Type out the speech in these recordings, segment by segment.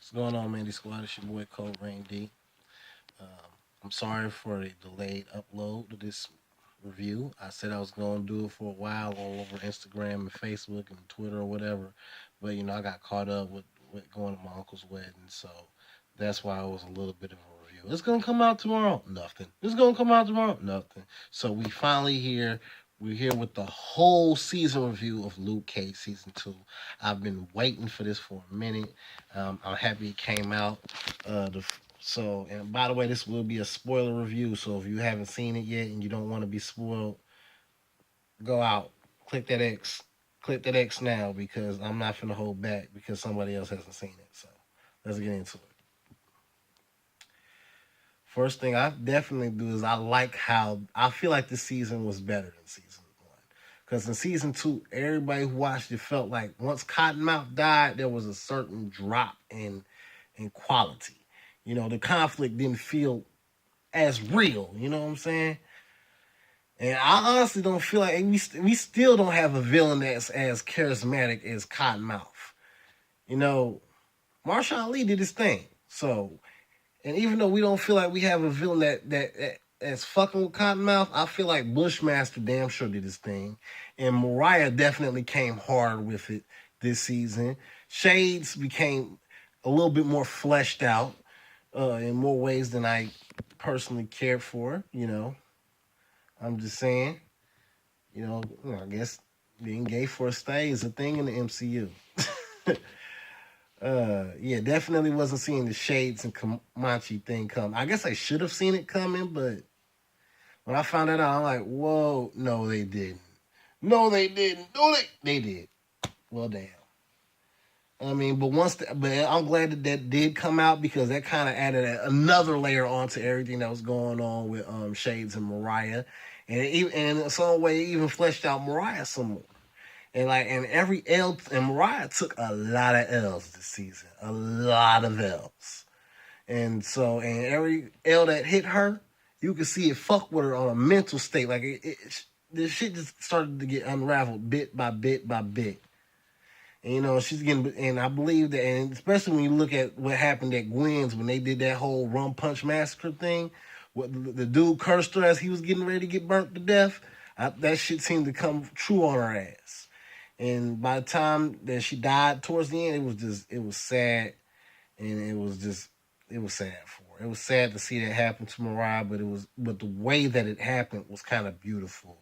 What's going on, Mandy Squad? It's your boy Koldraiyne D. Um, I'm sorry for the delayed upload to this review. I said I was going to do it for a while all over Instagram and Facebook and Twitter or whatever, but I got caught up with going to my uncle's wedding, so that's why it was a little bit of a review. It's gonna come out tomorrow. Nothing. It's gonna come out tomorrow. Nothing. So we finally here. We're here with the whole season review of Luke Cage season 2. I've been waiting for this for a minute. I'm happy it came out. And by the way, this will be a spoiler review. So if you haven't seen it yet and you don't want to be spoiled, go out, click that X now because I'm not finna hold back because somebody else hasn't seen it. So let's get into it. First thing I definitely do is I feel like this season was better than season one. Because in season two, everybody who watched it felt like once Cottonmouth died, there was a certain drop in quality. The conflict didn't feel as real. You know what I'm saying? And I honestly don't feel like we still don't have a villain that's as charismatic as Cottonmouth. You know, Marshawn Ali did his thing. So, and even though we don't feel like we have a villain that's fucking with Cottonmouth, I feel like Bushmaster damn sure did his thing, and Mariah definitely came hard with it this season. Shades became a little bit more fleshed out in more ways than I personally cared for. I'm just saying. I guess being gay for a stay is a thing in the MCU. Yeah, definitely wasn't seeing the Shades and Comanche thing come. I guess I should have seen it coming, but when I found that out, I'm like, whoa, no, they didn't. No, they didn't. No, they did. Well, damn. I mean, but I'm glad that did come out because that kind of added another layer onto everything that was going on with Shades and Mariah, and in some way it even fleshed out Mariah some more. And every L and Mariah took a lot of L's this season, a lot of L's, and every L that hit her, you could see it fuck with her on a mental state. Like this shit just started to get unraveled bit by bit by bit. And, she's getting, and I believe that, and especially when you look at what happened at Gwen's when they did that whole Rum Punch Massacre thing, what the dude cursed her as he was getting ready to get burnt to death. That shit seemed to come true on her ass. And by the time that she died towards the end, it was sad, and it was sad for her. It was sad to see that happen to Mariah, but the way that it happened was kind of beautiful.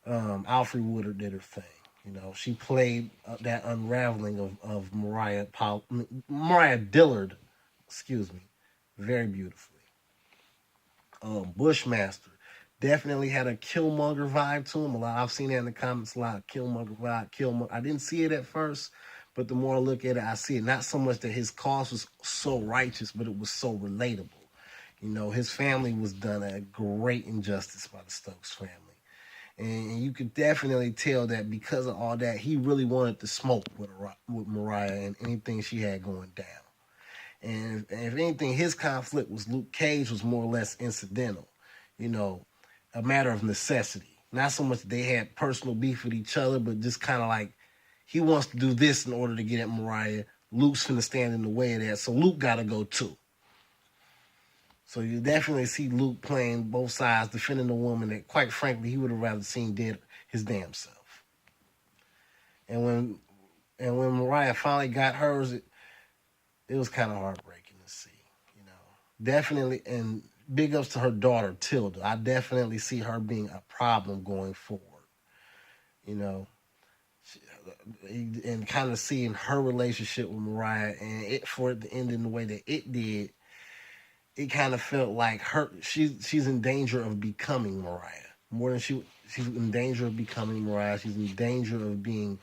Alfre Woodard did her thing. She played that unraveling of Mariah Dillard, excuse me, very beautifully. Bushmaster definitely had a Killmonger vibe to him. I've seen that in the comments a lot. Killmonger vibe, Killmonger. I didn't see it at first, but the more I look at it, I see it. Not so much that his cause was so righteous, but it was so relatable. His family was done a great injustice by the Stokes family. And you could definitely tell that because of all that, he really wanted to smoke with Mariah and anything she had going down. And if anything, his conflict with Luke Cage was more or less incidental, a matter of necessity. Not so much that they had personal beef with each other, but just kind of like he wants to do this in order to get at Mariah. Luke's finna stand in the way of that, so Luke got to go too. So you definitely see Luke playing both sides, defending a woman that, quite frankly, he would have rather seen dead his damn self. And when Mariah finally got hers, it was kind of heartbreaking to see. Definitely, and big ups to her daughter Tilda. I definitely see her being a problem going forward. You know, and kind of seeing her relationship with Mariah and it for it to end in the way that it did. It kind of felt like she's in danger of becoming Mariah more than she's in danger of becoming Mariah. She's in danger of being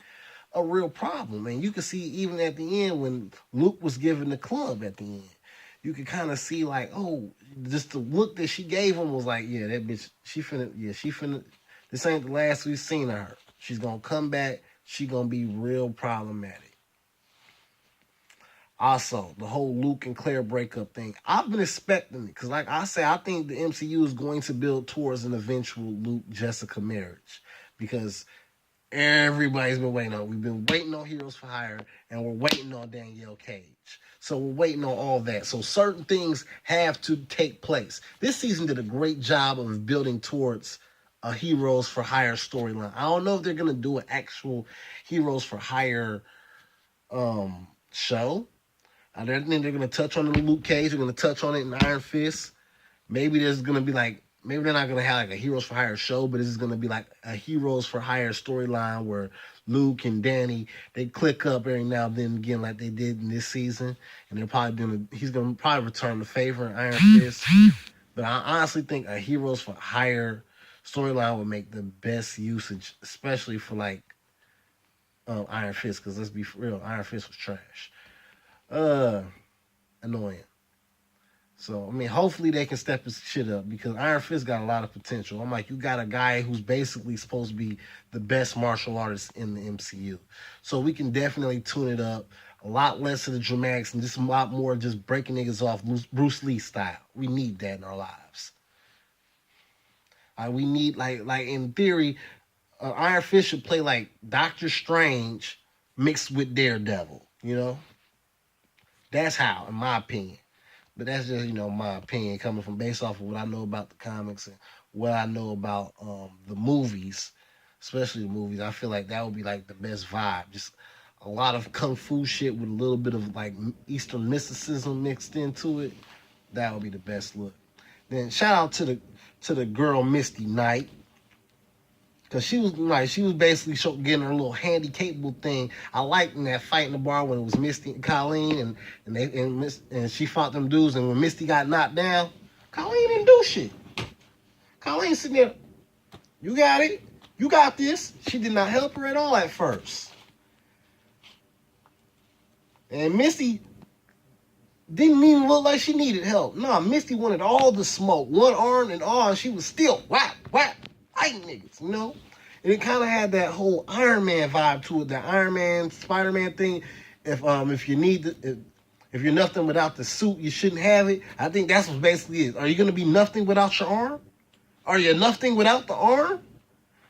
a real problem. And you can see even at the end when Luke was given the club at the end, you could kind of see like, oh, just the look that she gave him was like, yeah, that bitch, she finna, this ain't the last we've seen of her. She's gonna come back. She gonna be real problematic. Also, the whole Luke and Claire breakup thing, I've been expecting it because, like I said, I think the MCU is going to build towards an eventual Luke Jessica marriage because everybody's been waiting on. We've been waiting on Heroes for Hire, and we're waiting on Danielle Cage. So we're waiting on all that. So certain things have to take place. This season did a great job of building towards a Heroes for Hire storyline. I don't know if they're gonna do an actual Heroes for Hire show. I don't think they're gonna touch on the Luke Cage. They're gonna touch on it in Iron Fist. Maybe there's gonna be like, maybe they're not gonna have like a Heroes for Hire show, but this is gonna be like a Heroes for Hire storyline where Luke and Danny, they click up every now and then again like they did in this season, and he's gonna probably return the favor in Iron Fist. But I honestly think a Heroes for Hire storyline would make the best usage, especially for like Iron Fist, because let's be real, Iron Fist was trash. Annoying. So, I mean, hopefully they can step his shit up because Iron Fist got a lot of potential. I'm like, you got a guy who's basically supposed to be the best martial artist in the MCU. So we can definitely tune it up. A lot less of the dramatics and just a lot more just breaking niggas off Bruce Lee style. We need that in our lives. We need, like in theory, Iron Fist should play like Doctor Strange mixed with Daredevil, you know? That's how, in my opinion. But that's just, my opinion coming from based off of what I know about the comics and what I know about the movies, especially the movies. I feel like that would be like the best vibe. Just a lot of kung fu shit with a little bit of like Eastern mysticism mixed into it. That would be the best look. Then shout out to the girl Misty Knight. Cause she was basically getting her little handy capable thing. I liked in that fight in the bar when it was Misty and Colleen and she fought them dudes, and when Misty got knocked down, Colleen didn't do shit. Colleen sitting there, you got it, you got this. She did not help her at all at first. And Misty didn't even look like she needed help. Nah, Misty wanted all the smoke, one arm and all, and she was still whap, fighting niggas, And it kind of had that whole Iron Man vibe to it, that Iron Man, Spider-Man thing. If you're nothing without the suit, you shouldn't have it. I think that's what basically is. Are you gonna be nothing without your arm? Are you nothing without the arm?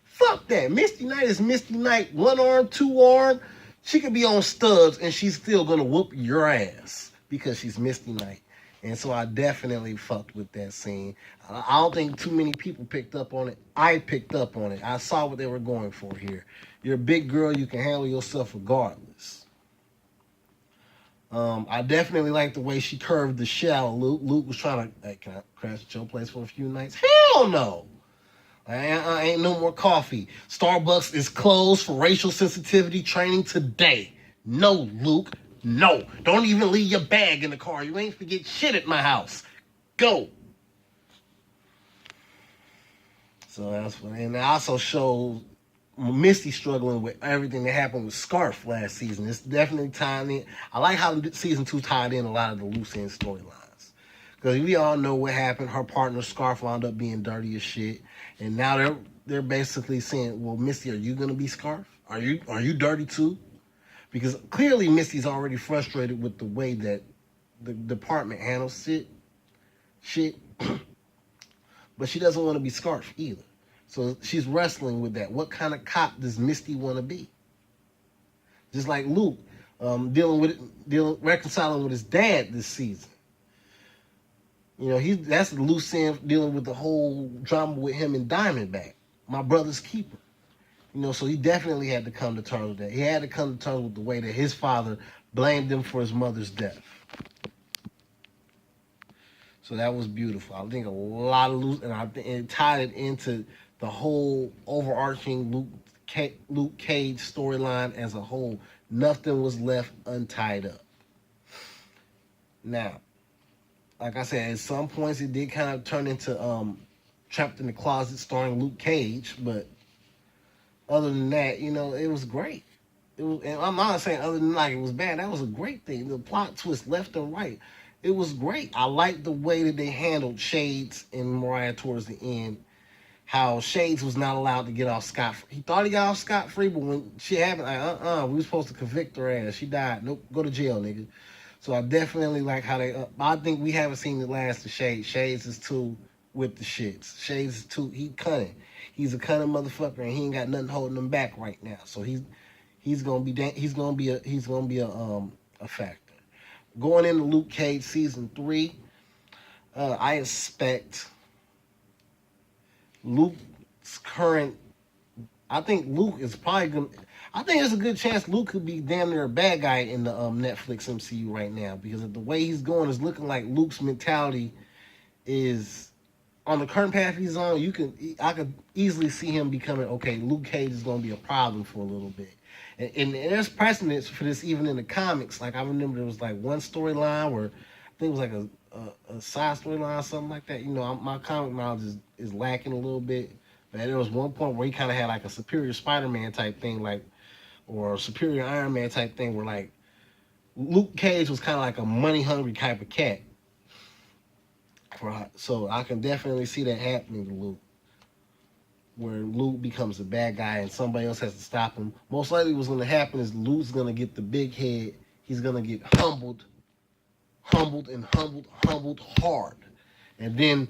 Fuck that. Misty Knight is Misty Knight. One arm, two arm. She could be on studs and she's still gonna whoop your ass because she's Misty Knight. And so I definitely fucked with that scene. I don't think too many people picked up on it. I picked up on it. I saw what they were going for here. You're a big girl. You can handle yourself regardless. I definitely like the way she curved the shell. Luke was trying to, hey, can I crash at your place for a few nights? Hell no. I ain't no more coffee. Starbucks is closed for racial sensitivity training today. No, Luke. No, don't even leave your bag in the car. You ain't forget shit at my house. Go. So that's what, and it also shows Misty struggling with everything that happened with Scarf last season. It's definitely tied in. I like how season 2 tied in a lot of the loose end storylines. Because we all know what happened. Her partner Scarf wound up being dirty as shit. And now they're basically saying, well, Misty, are you gonna be Scarf? Are you dirty too? Because clearly Misty's already frustrated with the way that the department handles shit. But she doesn't want to be Scarf either. So she's wrestling with that. What kind of cop does Misty want to be? Just like Luke, reconciling with his dad this season. That's the loose end dealing with the whole drama with him and Diamondback, my brother's keeper. So he definitely had to come to terms with that. He had to come to terms with the way that his father blamed him for his mother's death. So that was beautiful. I think a lot of loose, and it tied it into the whole overarching Luke Cage storyline as a whole. Nothing was left untied up. Now, like I said, at some points it did kind of turn into Trapped in the Closet starring Luke Cage, but other than that, it was great. And I'm not saying other than like it was bad. That was a great thing. The plot twist left and right. It was great. I liked the way that they handled Shades and Mariah towards the end. How Shades was not allowed to get off scot-free. He thought he got off scot-free, but when shit happened, like, we were supposed to convict her ass. She died. Nope, go to jail, nigga. So I definitely like how they, I think we haven't seen the last of Shades. Shades is too with the shits. Shades is he cunning. He's a cunning motherfucker, and he ain't got nothing holding him back right now. So he's gonna be a factor. Going into Luke Cage season 3, I expect Luke's current. I think Luke is probably gonna. I think there's a good chance Luke could be damn near a bad guy in the Netflix MCU right now, because of the way he's going is looking like Luke's mentality is on the current path he's on. I could easily see him becoming, okay, Luke Cage is going to be a problem for a little bit. And there's precedence for this even in the comics. Like, I remember there was like one storyline where I think it was like a side storyline or something like that. You know, my comic knowledge is lacking a little bit. But there was one point where he kind of had like a superior Spider-Man type thing, like, or a superior Iron Man type thing, where like Luke Cage was kind of like a money-hungry type of cat. So I can definitely see that happening to Luke, where Luke becomes a bad guy and somebody else has to stop him. Most likely what's going to happen is Luke's going to get the big head. He's going to get humbled hard. And then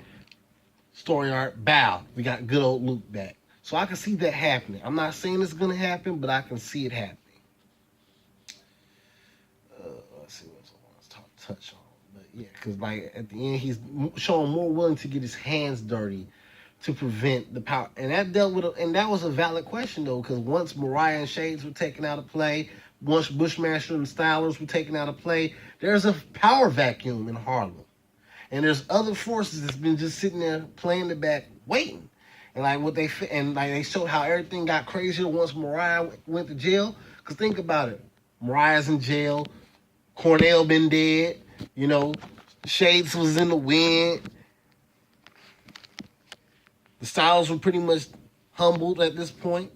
story arc, bow. We got good old Luke back. So I can see that happening. I'm not saying it's going to happen, but I can see it happening. Let's see what else I want to touch on. But yeah, because like at the end, he's showing more willing to get his hands dirty to prevent the power. And that was a valid question though, because once Mariah and Shades were taken out of play, once Bushmaster and Stylers were taken out of play, there's a power vacuum in Harlem. And there's other forces that's been just sitting there playing the back, waiting. And like they showed how everything got crazier once Mariah went to jail. Cause think about it, Mariah's in jail, Cornell been dead, you know, Shades was in the wind. The Styles were pretty much humbled at this point.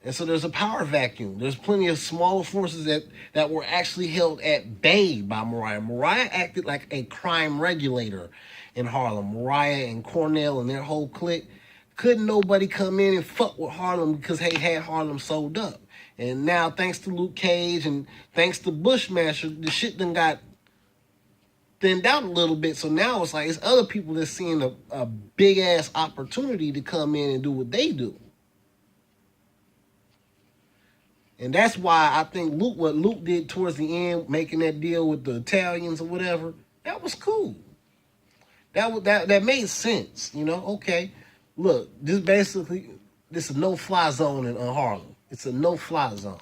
And so there's a power vacuum. There's plenty of smaller forces that were actually held at bay by Mariah. Mariah acted like a crime regulator in Harlem. Mariah and Cornell and their whole clique, couldn't nobody come in and fuck with Harlem because they had Harlem sold up. And now, thanks to Luke Cage and thanks to Bushmaster, the shit done got thinned out a little bit. So now it's like it's other people that's seeing a big-ass opportunity to come in and do what they do. And that's why I think what Luke did towards the end, making that deal with the Italians or whatever, that was cool. That made sense, you know? Okay, look, this is a no-fly zone in Harlem. It's a no-fly zone.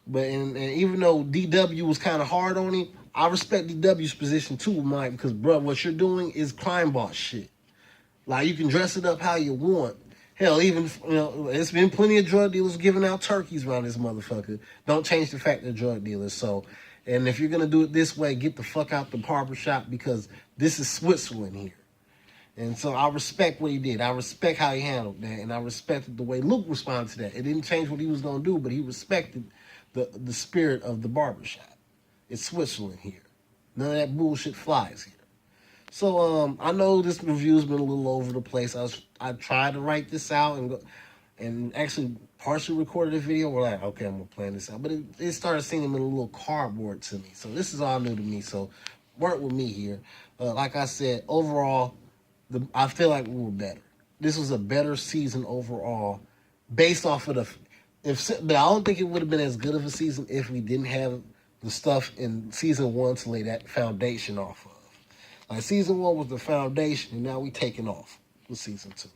But and even though DW was kind of hard on him, I respect DW's position too, Mike, because, bro, what you're doing is crime boss shit. Like, you can dress it up how you want. Hell, even, you know, it's been plenty of drug dealers giving out turkeys around this motherfucker. Don't change the fact they're drug dealers. So, and if you're going to do it this way, get the fuck out the barber shop, because this is Switzerland here. And so I respect what he did. I respect how he handled that. And I respected the way Luke responded to that. It didn't change what he was going to do, but he respected the spirit of the barbershop. It's Switzerland here. None of that bullshit flies here. So I know this review's been a little over the place. I tried to write this out and actually partially recorded a video. We're like, okay, I'm gonna plan this out, but it started seeming a little cardboard to me. So this is all new to me. So work with me here. Like I said, overall, I feel like we were better. This was a better season overall, based off of but I don't think it would have been as good of a season if we didn't have the stuff in season 1 to lay that foundation off of. Like, season 1 was the foundation, and now we taking off with season 2.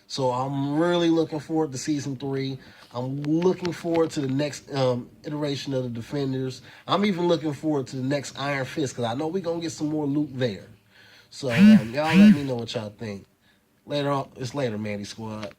So I'm really looking forward to season 3. I'm looking forward to the next iteration of the Defenders. I'm even looking forward to the next Iron Fist, because I know we're going to get some more loot there. So y'all let me know what y'all think. Later on, it's later, Mandy Squad.